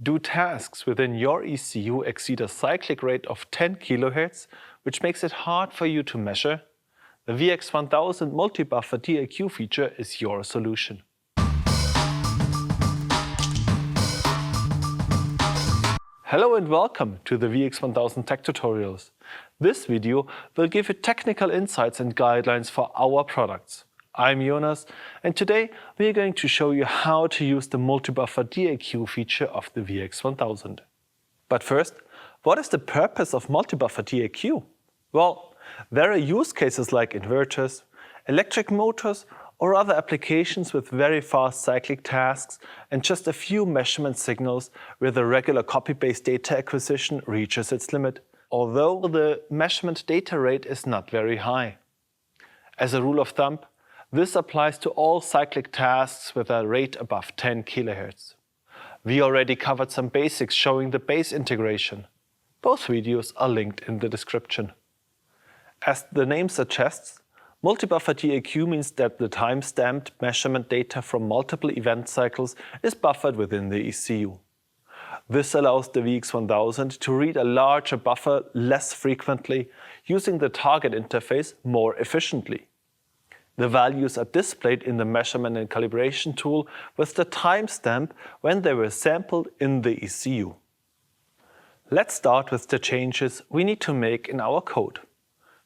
Do tasks within your ECU exceed a cyclic rate of 10 kHz, which makes it hard for you to measure? The VX1000 multi-buffer DAQ feature is your solution. Hello and welcome to the VX1000 Tech Tutorials. This video will give you technical insights and guidelines for our products. I'm Jonas, and today we are going to show you how to use the multi-buffer DAQ feature of the VX1000. But first, what is the purpose of multi-buffer DAQ? Well, there are use cases like inverters, electric motors, or other applications with very fast cyclic tasks and just a few measurement signals where the regular copy-based data acquisition reaches its limit, although the measurement data rate is not very high. As a rule of thumb, this applies to all cyclic tasks with a rate above 10 kHz. We already covered some basics showing the base integration. Both videos are linked in the description. As the name suggests, multi-buffer DAQ means that the time-stamped measurement data from multiple event cycles is buffered within the ECU. This allows the VX1000 to read a larger buffer less frequently, using the target interface more efficiently. The values are displayed in the measurement and calibration tool with the timestamp when they were sampled in the ECU. Let's start with the changes we need to make in our code.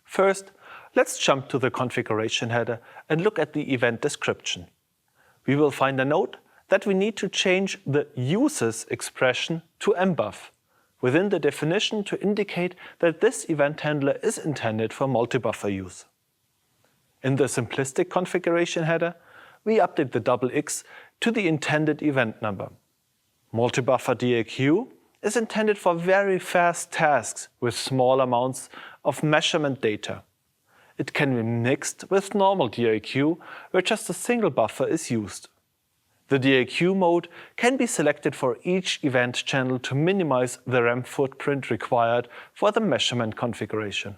First, let's jump to the configuration header and look at the event description. We will find a note that we need to change the uses expression to mbuf within the definition to indicate that this event handler is intended for multi-buffer use. In the simplistic configuration header, we update the X to the intended event number. Multi-buffer DAQ is intended for very fast tasks with small amounts of measurement data. It can be mixed with normal DAQ, where just a single buffer is used. The DAQ mode can be selected for each event channel to minimize the RAM footprint required for the measurement configuration.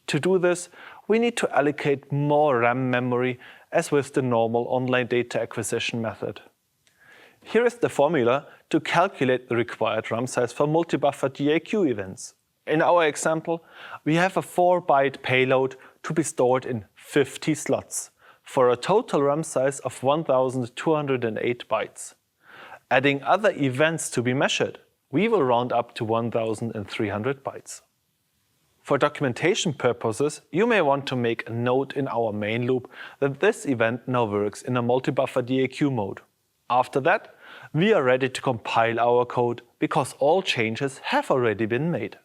To do this, we need to allocate more RAM memory as with the normal online data acquisition method. Here is the formula to calculate the required RAM size for multi-buffer DAQ events. In our example, we have a 4-byte payload to be stored in 50 slots for a total RAM size of 1208 bytes. Adding other events to be measured, we will round up to 1300 bytes. For documentation purposes, you may want to make a note in our main loop that this event now works in a multi-buffer DAQ mode. After that, we are ready to compile our code because all changes have already been made.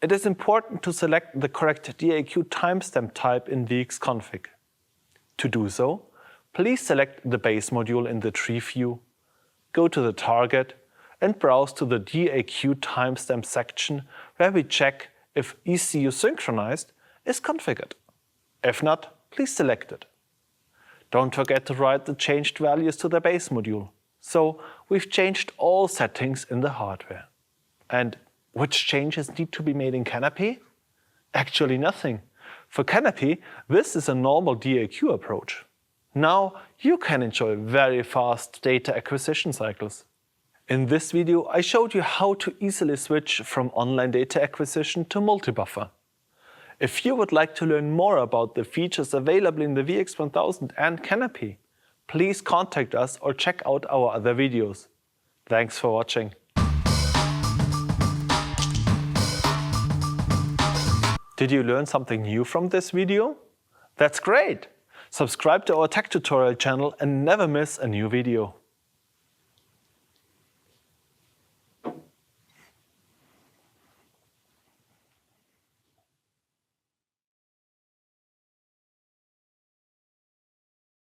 It is important to select the correct DAQ timestamp type in VXconfig. To do so, please select the base module in the tree view, go to the target, and browse to the DAQ timestamp section where we check if ECU synchronized is configured. If not, please select it. Don't forget to write the changed values to the base module. So we've changed all settings in the hardware. And which changes need to be made in Canopy? Actually nothing. For Canopy, this is a normal DAQ approach. Now you can enjoy very fast data acquisition cycles. In this video, I showed you how to easily switch from online data acquisition to multi-buffer. If you would like to learn more about the features available in the VX1000 and Canopy, please contact us or check out our other videos. Thanks for watching. Did you learn something new from this video? That's great! Subscribe to our tech tutorial channel and never miss a new video.